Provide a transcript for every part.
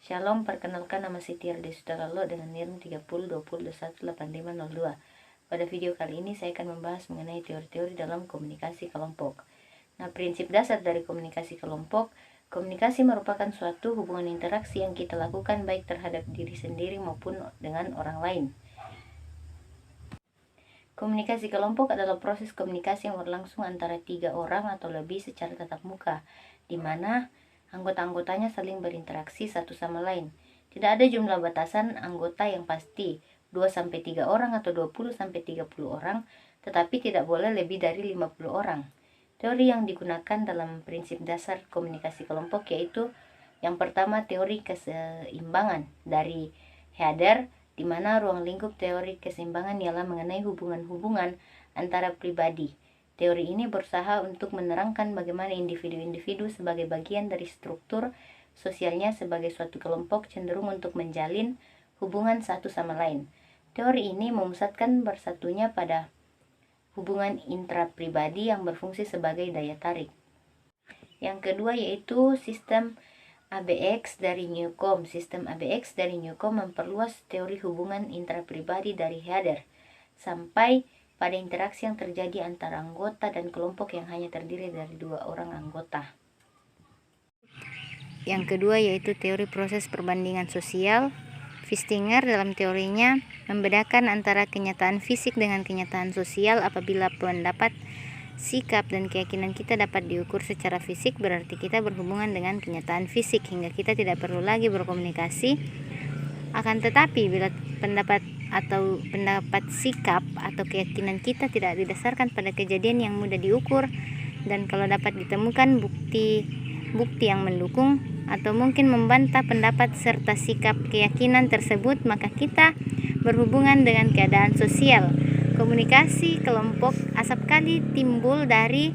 Shalom, perkenalkan nama Siti Ardi Sudaralo dengan NIM 3020218502. Pada video kali ini saya akan membahas mengenai teori-teori dalam komunikasi kelompok. Nah, prinsip dasar dari komunikasi kelompok, komunikasi merupakan suatu hubungan interaksi yang kita lakukan baik terhadap diri sendiri maupun dengan orang lain. Komunikasi kelompok adalah proses komunikasi yang berlangsung antara 3 orang atau lebih secara tatap muka, di mana anggota-anggotanya saling berinteraksi satu sama lain. Tidak ada jumlah batasan anggota yang pasti, 2-3 orang atau 20-30 orang, tetapi tidak boleh lebih dari 50 orang. Teori yang digunakan dalam prinsip dasar komunikasi kelompok yaitu yang pertama teori keseimbangan dari Herder, di mana ruang lingkup teori keseimbangan ialah mengenai hubungan-hubungan antara pribadi. Teori ini berusaha untuk menerangkan bagaimana individu-individu sebagai bagian dari struktur sosialnya sebagai suatu kelompok cenderung untuk menjalin hubungan satu sama lain. Teori ini memusatkan bersatunya pada hubungan intrapribadi yang berfungsi sebagai daya tarik. Yang kedua yaitu sistem ABX dari Newcomb. Sistem ABX dari Newcomb memperluas teori hubungan intrapribadi dari Herder sampai pada interaksi yang terjadi antara anggota dan kelompok yang hanya terdiri dari 2 orang anggota. Yang kedua yaitu teori proses perbandingan sosial. Festinger dalam teorinya membedakan antara kenyataan fisik dengan kenyataan sosial. Apabila pendapat, sikap, dan keyakinan kita dapat diukur secara fisik, berarti kita berhubungan dengan kenyataan fisik hingga kita tidak perlu lagi berkomunikasi. Akan tetapi bila pendapat sikap atau keyakinan kita tidak didasarkan pada kejadian yang mudah diukur, dan kalau dapat ditemukan bukti yang mendukung atau mungkin membantah pendapat serta sikap keyakinan tersebut, maka kita berhubungan dengan keadaan sosial. Komunikasi kelompok asap kali timbul dari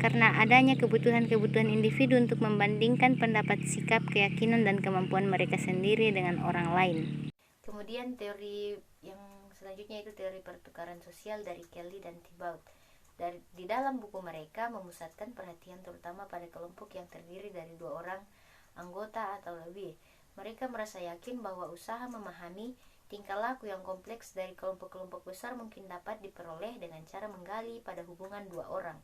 karena adanya kebutuhan-kebutuhan individu untuk membandingkan pendapat, sikap, keyakinan, dan kemampuan mereka sendiri dengan orang lain. Kemudian teori yang selanjutnya itu teori pertukaran sosial dari Kelly dan Thibault. Di dalam buku mereka memusatkan perhatian terutama pada kelompok yang terdiri dari 2 orang anggota atau lebih. Mereka merasa yakin bahwa usaha memahami tingkah laku yang kompleks dari kelompok-kelompok besar mungkin dapat diperoleh dengan cara menggali pada hubungan 2 orang.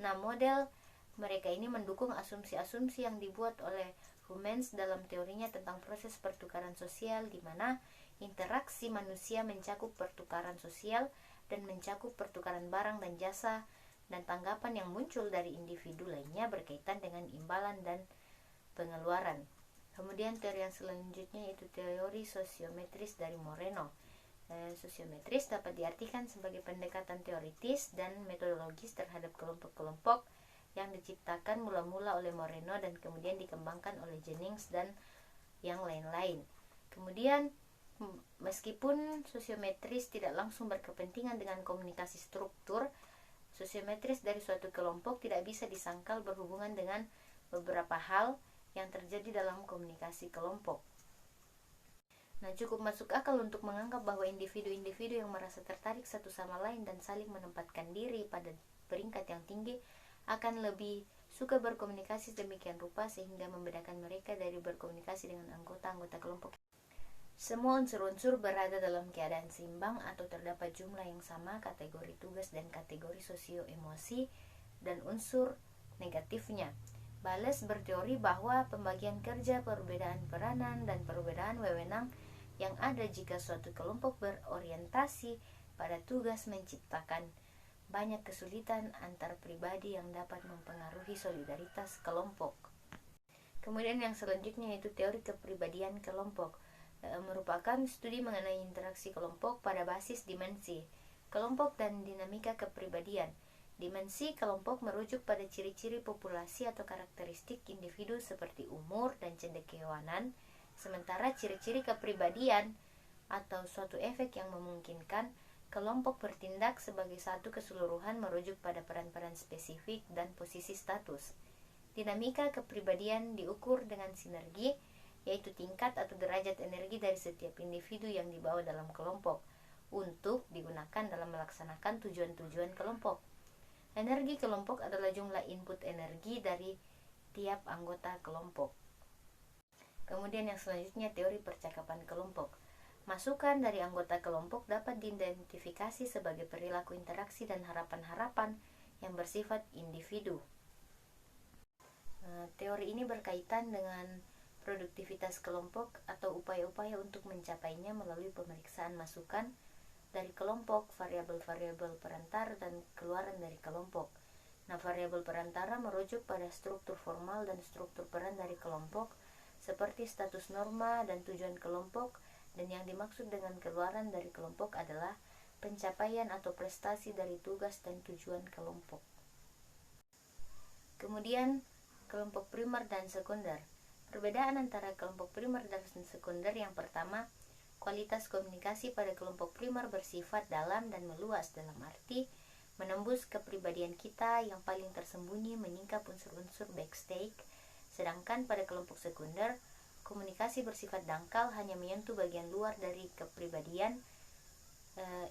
Nah, model mereka ini mendukung asumsi-asumsi yang dibuat oleh Humans dalam teorinya tentang proses pertukaran sosial, di mana interaksi manusia mencakup pertukaran sosial dan mencakup pertukaran barang dan jasa, dan tanggapan yang muncul dari individu lainnya berkaitan dengan imbalan dan pengeluaran. Kemudian teori yang selanjutnya yaitu teori sosiometris dari Moreno. Sosiometris dapat diartikan sebagai pendekatan teoritis dan metodologis terhadap kelompok-kelompok yang diciptakan mula-mula oleh Moreno dan kemudian dikembangkan oleh Jennings dan yang lain-lain. Kemudian meskipun sosiometris tidak langsung berkepentingan dengan komunikasi struktur, sosiometris dari suatu kelompok tidak bisa disangkal berhubungan dengan beberapa hal yang terjadi dalam komunikasi kelompok. Nah, cukup masuk akal untuk menganggap bahwa individu-individu yang merasa tertarik satu sama lain dan saling menempatkan diri pada peringkat yang tinggi akan lebih suka berkomunikasi demikian rupa sehingga membedakan mereka dari berkomunikasi dengan anggota-anggota kelompok. Semua unsur-unsur berada dalam keadaan seimbang atau terdapat jumlah yang sama kategori tugas dan kategori sosio-emosi dan unsur negatifnya. Bales berteori bahwa pembagian kerja, perbedaan peranan, dan perbedaan wewenang yang ada jika suatu kelompok berorientasi pada tugas menciptakan banyak kesulitan antar pribadi yang dapat mempengaruhi solidaritas kelompok. Kemudian yang selanjutnya yaitu teori kepribadian kelompok. Merupakan studi mengenai interaksi kelompok pada basis dimensi kelompok dan dinamika kepribadian. Dimensi kelompok merujuk pada ciri-ciri populasi atau karakteristik individu seperti umur dan cendekiawanan, sementara ciri-ciri kepribadian atau suatu efek yang memungkinkan kelompok bertindak sebagai satu keseluruhan merujuk pada peran-peran spesifik dan posisi status. Dinamika kepribadian diukur dengan sinergi, yaitu tingkat atau derajat energi dari setiap individu yang dibawa dalam kelompok untuk digunakan dalam melaksanakan tujuan-tujuan kelompok. Energi kelompok adalah jumlah input energi dari tiap anggota kelompok. Kemudian Kemudian yang selanjutnya teori percakapan kelompok. Masukan dari anggota kelompok dapat diidentifikasi sebagai perilaku interaksi dan harapan-harapan yang bersifat individu. Teori ini berkaitan dengan produktivitas kelompok atau upaya-upaya untuk mencapainya melalui pemeriksaan masukan dari kelompok, variabel-variabel perantara, dan keluaran dari kelompok. Nah, variabel perantara merujuk pada struktur formal dan struktur peran dari kelompok, seperti status norma dan tujuan kelompok, dan yang dimaksud dengan keluaran dari kelompok adalah pencapaian atau prestasi dari tugas dan tujuan kelompok. Kemudian, kelompok primer dan sekunder. Perbedaan antara kelompok primer dan sekunder yang pertama, kualitas komunikasi pada kelompok primer bersifat dalam dan meluas, dalam arti menembus kepribadian kita yang paling tersembunyi, menyingkap unsur-unsur backstage. Sedangkan pada kelompok sekunder, komunikasi bersifat dangkal, hanya menyentuh bagian luar dari kepribadian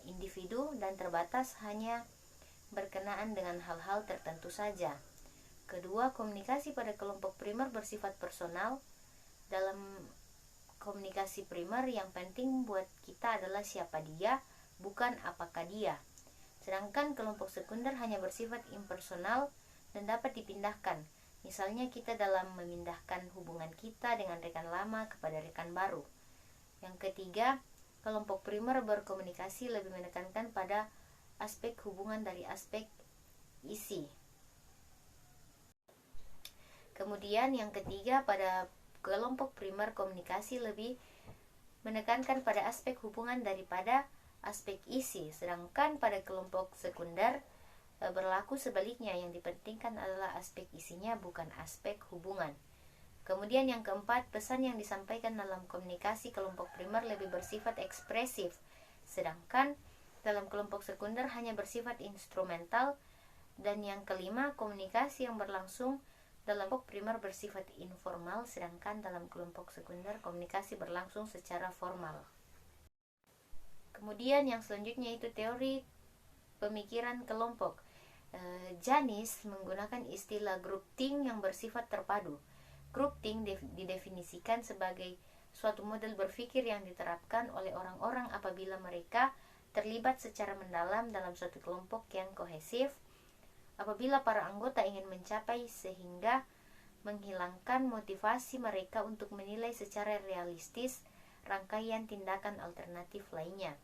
individu dan terbatas hanya berkenaan dengan hal-hal tertentu saja. Kedua, komunikasi pada kelompok primer bersifat personal. Dalam komunikasi primer, yang penting buat kita adalah siapa dia, bukan apakah dia. Sedangkan kelompok sekunder hanya bersifat impersonal dan dapat dipindahkan. Misalnya kita dalam memindahkan hubungan kita dengan rekan lama kepada rekan baru. Yang ketiga, kelompok primer berkomunikasi lebih menekankan pada aspek hubungan dari aspek isi. Kemudian yang ketiga, pada kelompok primer komunikasi lebih menekankan pada aspek hubungan daripada aspek isi. Sedangkan pada kelompok sekunder berlaku sebaliknya, yang dipentingkan adalah aspek isinya, bukan aspek hubungan. Kemudian yang keempat, pesan yang disampaikan dalam komunikasi kelompok primer lebih bersifat ekspresif, sedangkan dalam kelompok sekunder hanya bersifat instrumental. Dan yang kelima, komunikasi yang berlangsung dalam kelompok primer bersifat informal, sedangkan dalam kelompok sekunder komunikasi berlangsung secara formal. Kemudian yang selanjutnya itu teori pemikiran kelompok. Janis menggunakan istilah group think yang bersifat terpadu. Group think didefinisikan sebagai suatu model berpikir yang diterapkan oleh orang-orang apabila mereka terlibat secara mendalam dalam suatu kelompok yang kohesif, apabila para anggota ingin mencapai sehingga menghilangkan motivasi mereka untuk menilai secara realistis rangkaian tindakan alternatif lainnya.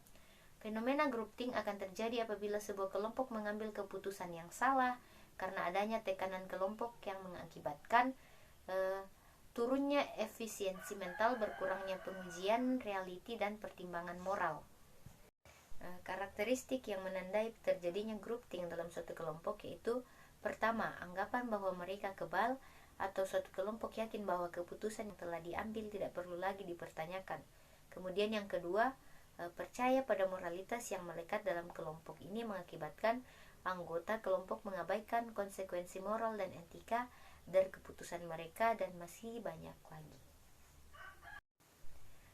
Fenomena groupthink akan terjadi apabila sebuah kelompok mengambil keputusan yang salah karena adanya tekanan kelompok yang mengakibatkan turunnya efisiensi mental, berkurangnya pengujian realiti, dan pertimbangan moral. Karakteristik yang menandai terjadinya groupthink dalam suatu kelompok yaitu: pertama, anggapan bahwa mereka kebal atau suatu kelompok yakin bahwa keputusan yang telah diambil tidak perlu lagi dipertanyakan. Kemudian yang kedua, percaya pada moralitas yang melekat dalam kelompok ini mengakibatkan anggota kelompok mengabaikan konsekuensi moral dan etika dari keputusan mereka, dan masih banyak lagi.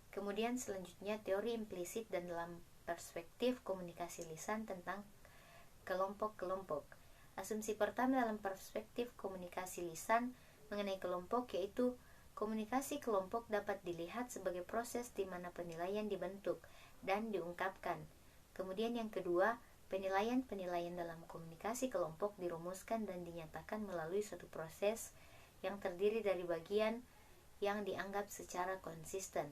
Kemudian selanjutnya teori implisit dan dalam perspektif komunikasi lisan tentang kelompok-kelompok. Asumsi pertama dalam perspektif komunikasi lisan mengenai kelompok yaitu komunikasi kelompok dapat dilihat sebagai proses di mana penilaian dibentuk dan diungkapkan. Kemudian yang kedua, penilaian-penilaian dalam komunikasi kelompok dirumuskan dan dinyatakan melalui suatu proses yang terdiri dari bagian yang dianggap secara konsisten.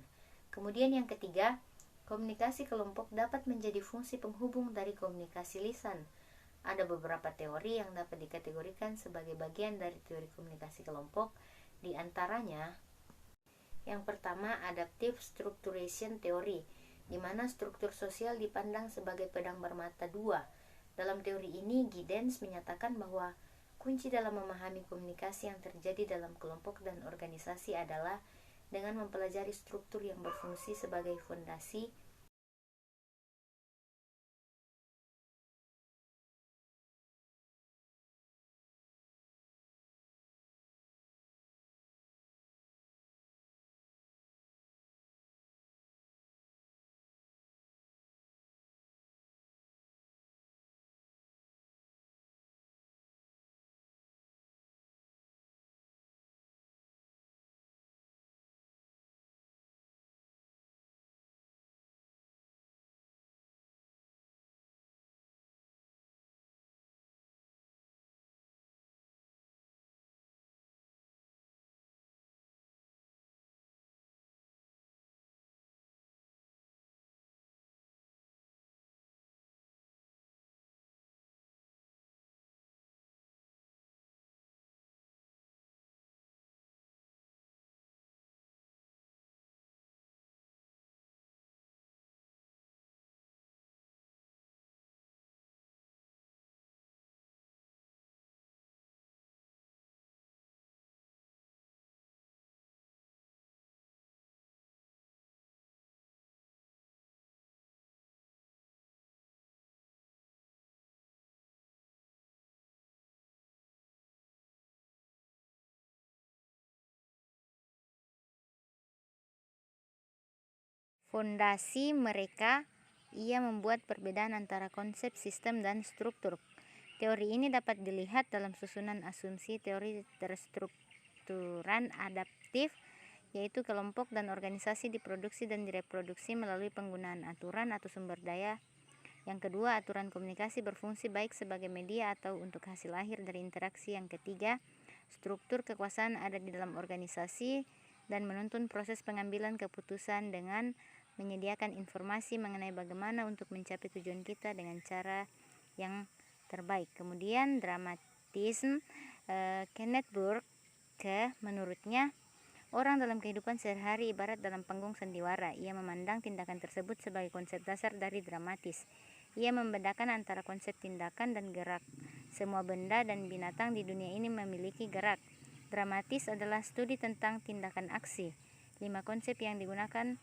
Kemudian yang ketiga, komunikasi kelompok dapat menjadi fungsi penghubung dari komunikasi lisan. Ada beberapa teori yang dapat dikategorikan sebagai bagian dari teori komunikasi kelompok, di antaranya yang pertama, adaptive structuration theory, di mana struktur sosial dipandang sebagai pedang bermata dua. Dalam teori ini, Giddens menyatakan bahwa kunci dalam memahami komunikasi yang terjadi dalam kelompok dan organisasi adalah dengan mempelajari struktur yang berfungsi sebagai fondasi fondasi mereka, ia membuat perbedaan antara konsep, sistem, dan struktur. Teori ini dapat dilihat dalam susunan asumsi teori terstrukturan adaptif, yaitu kelompok dan organisasi diproduksi dan direproduksi melalui penggunaan aturan atau sumber daya. Yang kedua, aturan komunikasi berfungsi baik sebagai media atau untuk hasil akhir dari interaksi. Yang ketiga, struktur kekuasaan ada di dalam organisasi dan menuntun proses pengambilan keputusan dengan menyediakan informasi mengenai bagaimana untuk mencapai tujuan kita dengan cara yang terbaik. Kemudian dramatisme, Kenneth Burke menurutnya, orang dalam kehidupan sehari-hari ibarat dalam panggung sandiwara. Ia memandang tindakan tersebut sebagai konsep dasar dari dramatis. Ia membedakan antara konsep tindakan dan gerak. Semua benda dan binatang di dunia ini memiliki gerak. Dramatis adalah studi tentang tindakan aksi. 5 konsep yang digunakan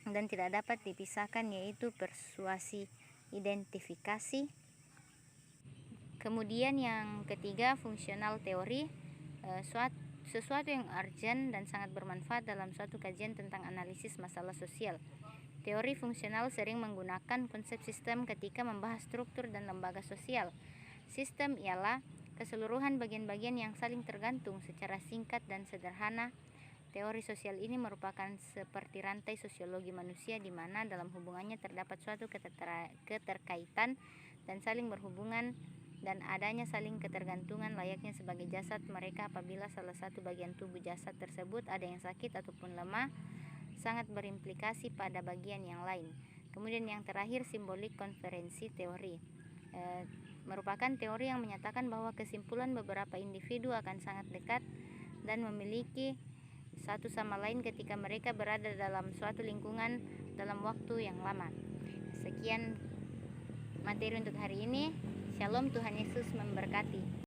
dan tidak dapat dipisahkan yaitu persuasi, identifikasi. Kemudian yang ketiga, fungsional teori, sesuatu yang urgent dan sangat bermanfaat dalam suatu kajian tentang analisis masalah sosial. Teori fungsional sering menggunakan konsep sistem ketika membahas struktur dan lembaga sosial. Sistem ialah keseluruhan bagian-bagian yang saling tergantung secara singkat dan sederhana. Teori sosial ini merupakan seperti rantai sosiologi manusia di mana dalam hubungannya terdapat suatu keterkaitan dan saling berhubungan dan adanya saling ketergantungan layaknya sebagai jasad mereka. Apabila salah satu bagian tubuh jasad tersebut ada yang sakit ataupun lemah, sangat berimplikasi pada bagian yang lain. Kemudian yang terakhir, simbolik konferensi teori, merupakan teori yang menyatakan bahwa kesimpulan beberapa individu akan sangat dekat dan memiliki satu sama lain ketika mereka berada dalam suatu lingkungan dalam waktu yang lama. Sekian materi untuk hari ini. Shalom, Tuhan Yesus memberkati.